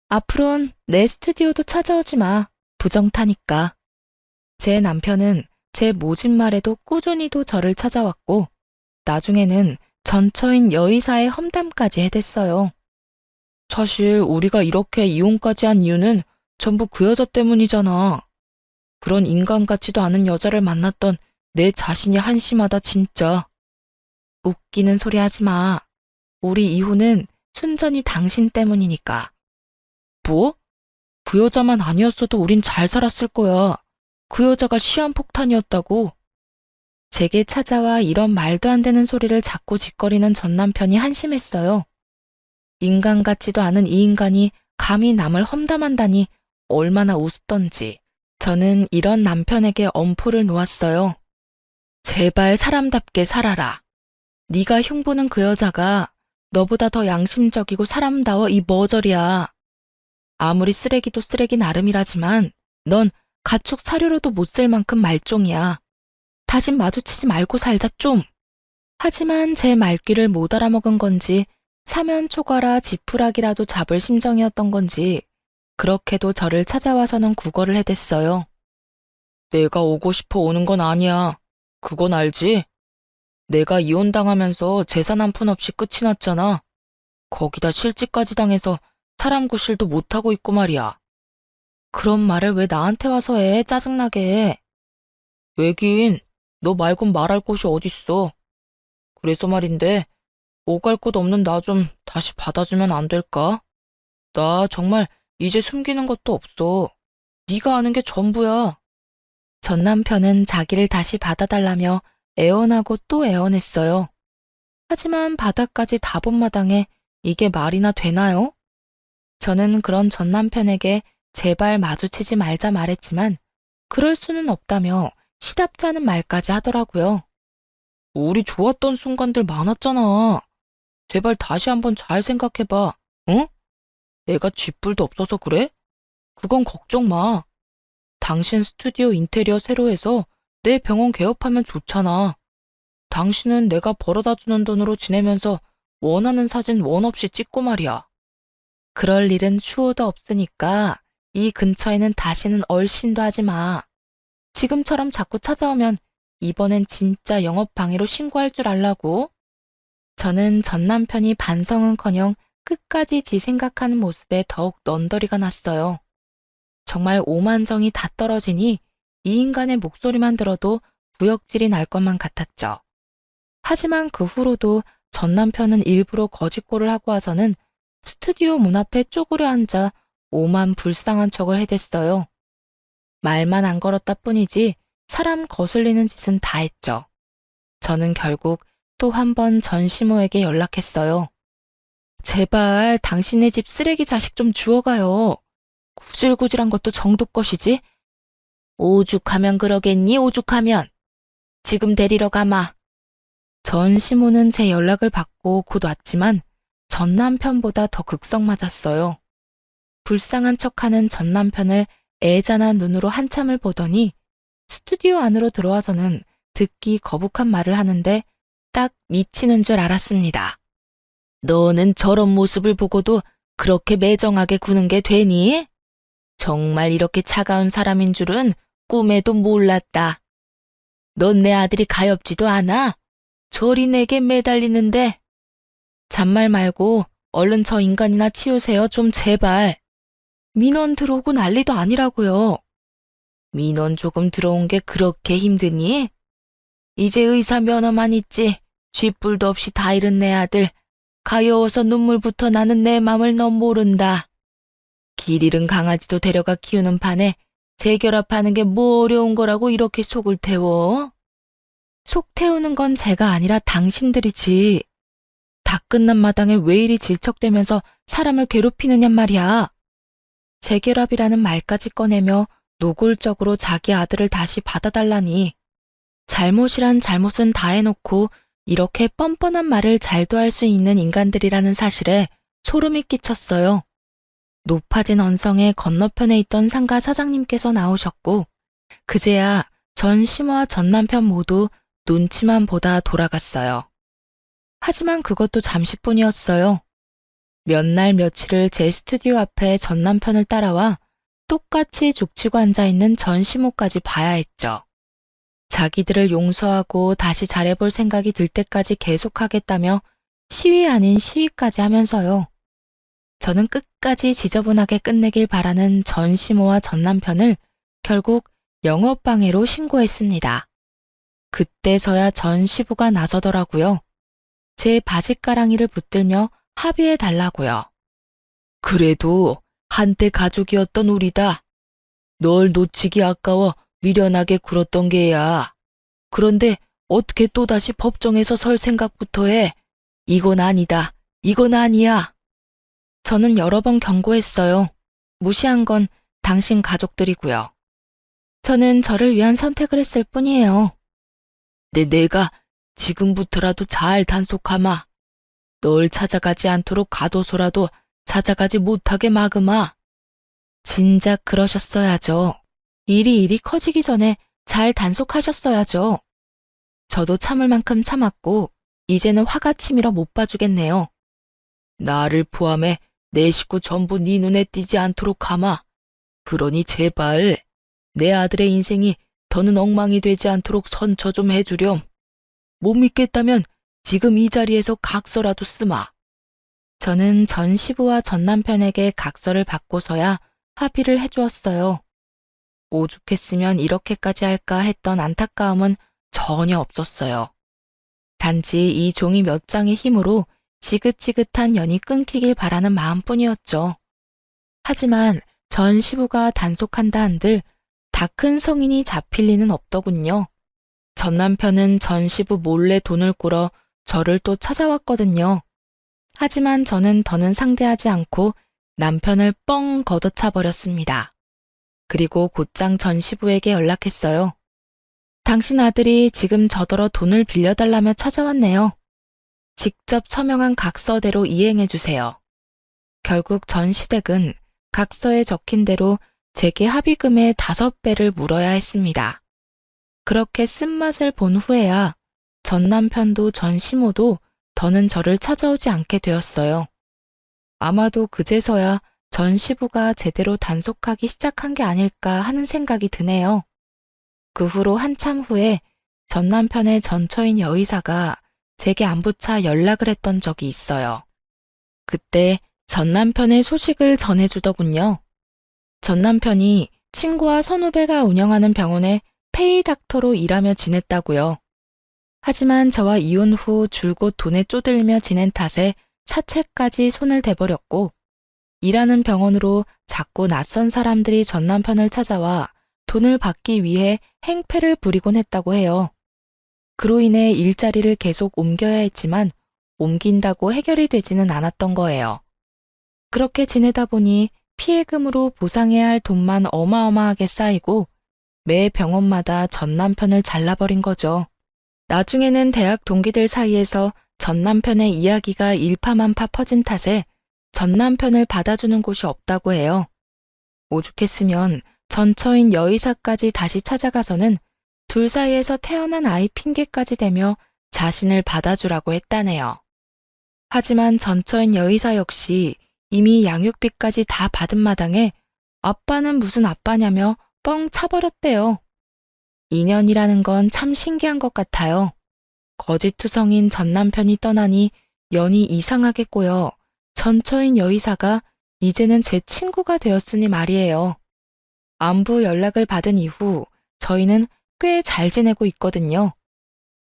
앞으론 내 스튜디오도 찾아오지 마. 부정타니까. 제 남편은 제 모진 말에도 꾸준히도 저를 찾아왔고 나중에는 전처인 여의사의 험담까지 해댔어요. 사실 우리가 이렇게 이혼까지 한 이유는 전부 그 여자 때문이잖아. 그런 인간 같지도 않은 여자를 만났던 내 자신이 한심하다 진짜. 웃기는 소리 하지 마. 우리 이혼은 순전히 당신 때문이니까. 뭐? 그 여자만 아니었어도 우린 잘 살았을 거야. 그 여자가 시한폭탄이었다고. 제게 찾아와 이런 말도 안 되는 소리를 자꾸 짓거리는 전 남편이 한심했어요. 인간 같지도 않은 이 인간이 감히 남을 험담한다니 얼마나 우습던지. 저는 이런 남편에게 엄포를 놓았어요. 제발 사람답게 살아라. 네가 흉보는 그 여자가 너보다 더 양심적이고 사람다워 이 머저리야. 아무리 쓰레기도 쓰레기 나름이라지만 넌 가축 사료로도 못 쓸 만큼 말종이야. 다신 마주치지 말고 살자 좀. 하지만 제 말귀를 못 알아먹은 건지 사면 초과라 지푸라기라도 잡을 심정이었던 건지 그렇게도 저를 찾아와서는 구걸을 해댔어요. 내가 오고 싶어 오는 건 아니야. 그건 알지? 내가 이혼당하면서 재산 한 푼 없이 끝이 났잖아. 거기다 실직까지 당해서 사람 구실도 못하고 있고 말이야. 그런 말을 왜 나한테 와서 해? 짜증나게. 왜긴 너 말곤 말할 곳이 어딨어. 그래서 말인데 오갈 곳 없는 나 좀 다시 받아주면 안 될까? 나 정말 이제 숨기는 것도 없어. 네가 아는 게 전부야. 전 남편은 자기를 다시 받아달라며 애원하고 또 애원했어요. 하지만 바닥까지 다 본 마당에 이게 말이나 되나요? 저는 그런 전 남편에게 제발 마주치지 말자 말했지만 그럴 수는 없다며 시답지 않은 말까지 하더라고요. 우리 좋았던 순간들 많았잖아. 제발 다시 한번 잘 생각해봐. 응? 내가 쥐뿔도 없어서 그래? 그건 걱정 마. 당신 스튜디오 인테리어 새로 해서 내 병원 개업하면 좋잖아. 당신은 내가 벌어다 주는 돈으로 지내면서 원하는 사진 원 없이 찍고 말이야. 그럴 일은 추호도 없으니까 이 근처에는 다시는 얼씬도 하지 마. 지금처럼 자꾸 찾아오면 이번엔 진짜 영업방해로 신고할 줄 알라고. 저는 전 남편이 반성은커녕 끝까지 지 생각하는 모습에 더욱 넌더리가 났어요. 정말 오만정이 다 떨어지니 이 인간의 목소리만 들어도 구역질이 날 것만 같았죠. 하지만 그 후로도 전 남편은 일부러 거짓골을 하고 와서는 스튜디오 문 앞에 쪼그려 앉아 오만 불쌍한 척을 해댔어요. 말만 안 걸었다 뿐이지 사람 거슬리는 짓은 다 했죠. 저는 결국 또 한 번 전시모에게 연락했어요. 제발 당신네 집 쓰레기 자식 좀 주워가요. 구질구질한 것도 정도 것이지. 오죽하면 그러겠니, 오죽하면. 지금 데리러 가마. 전시모는 제 연락을 받고 곧 왔지만 전 남편보다 더 극성 맞았어요. 불쌍한 척하는 전 남편을 애잔한 눈으로 한참을 보더니 스튜디오 안으로 들어와서는 듣기 거북한 말을 하는데 딱 미치는 줄 알았습니다. 너는 저런 모습을 보고도 그렇게 매정하게 구는 게 되니? 정말 이렇게 차가운 사람인 줄은 꿈에도 몰랐다. 넌 내 아들이 가엾지도 않아? 저리 내게 매달리는데. 잔말 말고 얼른 저 인간이나 치우세요, 좀 제발. 민원 들어오고 난리도 아니라고요. 민원 조금 들어온 게 그렇게 힘드니? 이제 의사 면허만 있지 쥐뿔도 없이 다 잃은 내 아들 가여워서 눈물부터 나는 내 맘을 넌 모른다. 길 잃은 강아지도 데려가 키우는 판에 재결합하는 게 뭐 어려운 거라고 이렇게 속을 태워? 속 태우는 건 제가 아니라 당신들이지. 다 끝난 마당에 왜 이리 질척대면서 사람을 괴롭히느냔 말이야. 재결합이라는 말까지 꺼내며 노골적으로 자기 아들을 다시 받아달라니. 잘못이란 잘못은 다 해놓고 이렇게 뻔뻔한 말을 잘도 할 수 있는 인간들이라는 사실에 소름이 끼쳤어요. 높아진 언성의 건너편에 있던 상가 사장님께서 나오셨고 그제야 전 시모와 전 남편 모두 눈치만 보다 돌아갔어요. 하지만 그것도 잠시뿐이었어요. 몇 날 며칠을 제 스튜디오 앞에 전 남편을 따라와 똑같이 죽치고 앉아있는 전 시모까지 봐야 했죠. 자기들을 용서하고 다시 잘해볼 생각이 들 때까지 계속하겠다며 시위 아닌 시위까지 하면서요. 저는 끝까지 지저분하게 끝내길 바라는 전 시모와 전 남편을 결국 영업방해로 신고했습니다. 그때서야 전 시부가 나서더라고요. 제 바짓가랑이를 붙들며 합의해달라고요. 그래도 한때 가족이었던 우리다. 널 놓치기 아까워 미련하게 굴었던 게야. 그런데 어떻게 또다시 법정에서 설 생각부터 해? 이건 아니다. 이건 아니야. 저는 여러 번 경고했어요. 무시한 건 당신 가족들이고요. 저는 저를 위한 선택을 했을 뿐이에요. 내가 지금부터라도 잘 단속하마. 널 찾아가지 않도록 가둬서라도 찾아가지 못하게 막으마. 진작 그러셨어야죠. 일이 커지기 전에 잘 단속하셨어야죠. 저도 참을 만큼 참았고 이제는 화가 치밀어 못 봐주겠네요. 나를 포함해 내 식구 전부 네 눈에 띄지 않도록 하마. 그러니 제발 내 아들의 인생이 더는 엉망이 되지 않도록 선처 좀 해주렴. 못 믿겠다면 지금 이 자리에서 각서라도 쓰마. 저는 전 시부와 전 남편에게 각서를 받고서야 합의를 해주었어요. 오죽했으면 이렇게까지 할까 했던 안타까움은 전혀 없었어요. 단지 이 종이 몇 장의 힘으로 지긋지긋한 연이 끊기길 바라는 마음뿐이었죠. 하지만 전 시부가 단속한다 한들 다 큰 성인이 잡힐 리는 없더군요. 전 남편은 전 시부 몰래 돈을 꾸러 저를 또 찾아왔거든요. 하지만 저는 더는 상대하지 않고 남편을 뻥 걷어차 버렸습니다. 그리고 곧장 전 시부에게 연락했어요. 당신 아들이 지금 저더러 돈을 빌려달라며 찾아왔네요. 직접 서명한 각서대로 이행해주세요. 결국 전 시댁은 각서에 적힌 대로 제게 합의금의 5배를 물어야 했습니다. 그렇게 쓴맛을 본 후에야 전 남편도 전 시모도 더는 저를 찾아오지 않게 되었어요. 아마도 그제서야 전 시부가 제대로 단속하기 시작한 게 아닐까 하는 생각이 드네요. 그 후로 한참 후에 전 남편의 전처인 여의사가 제게 안부차 연락을 했던 적이 있어요. 그때 전 남편의 소식을 전해주더군요. 전 남편이 친구와 선후배가 운영하는 병원에 페이 닥터로 일하며 지냈다고요. 하지만 저와 이혼 후 줄곧 돈에 쪼들며 지낸 탓에 사채까지 손을 대버렸고, 일하는 병원으로 자꾸 낯선 사람들이 전 남편을 찾아와 돈을 받기 위해 행패를 부리곤 했다고 해요. 그로 인해 일자리를 계속 옮겨야 했지만 옮긴다고 해결이 되지는 않았던 거예요. 그렇게 지내다 보니 피해금으로 보상해야 할 돈만 어마어마하게 쌓이고 매 병원마다 전 남편을 잘라버린 거죠. 나중에는 대학 동기들 사이에서 전 남편의 이야기가 일파만파 퍼진 탓에 전 남편을 받아주는 곳이 없다고 해요. 오죽했으면 전처인 여의사까지 다시 찾아가서는 둘 사이에서 태어난 아이 핑계까지 대며 자신을 받아주라고 했다네요. 하지만 전처인 여의사 역시 이미 양육비까지 다 받은 마당에 아빠는 무슨 아빠냐며 뻥 차버렸대요. 인연이라는 건 참 신기한 것 같아요. 거짓투성인 전 남편이 떠나니 연이 이상하게 꼬여 전처인 여의사가 이제는 제 친구가 되었으니 말이에요. 안부 연락을 받은 이후 저희는 꽤 잘 지내고 있거든요.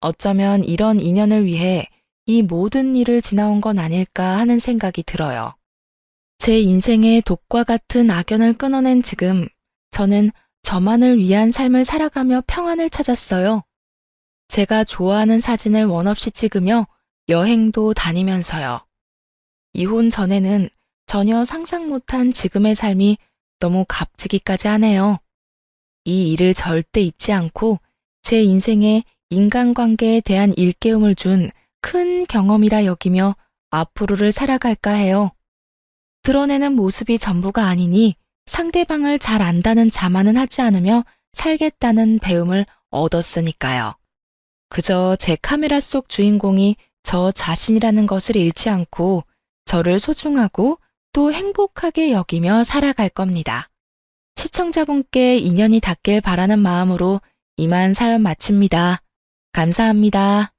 어쩌면 이런 인연을 위해 이 모든 일을 지나온 건 아닐까 하는 생각이 들어요. 제 인생의 독과 같은 악연을 끊어낸 지금 저는 저만을 위한 삶을 살아가며 평안을 찾았어요. 제가 좋아하는 사진을 원없이 찍으며 여행도 다니면서요. 이혼 전에는 전혀 상상 못한 지금의 삶이 너무 값지기까지 하네요. 이 일을 절대 잊지 않고 제 인생에 인간관계에 대한 일깨움을 준 큰 경험이라 여기며 앞으로를 살아갈까 해요. 드러내는 모습이 전부가 아니니 상대방을 잘 안다는 자만은 하지 않으며 살겠다는 배움을 얻었으니까요. 그저 제 카메라 속 주인공이 저 자신이라는 것을 잃지 않고 저를 소중하고 또 행복하게 여기며 살아갈 겁니다. 시청자분께 인연이 닿길 바라는 마음으로 이만 사연 마칩니다. 감사합니다.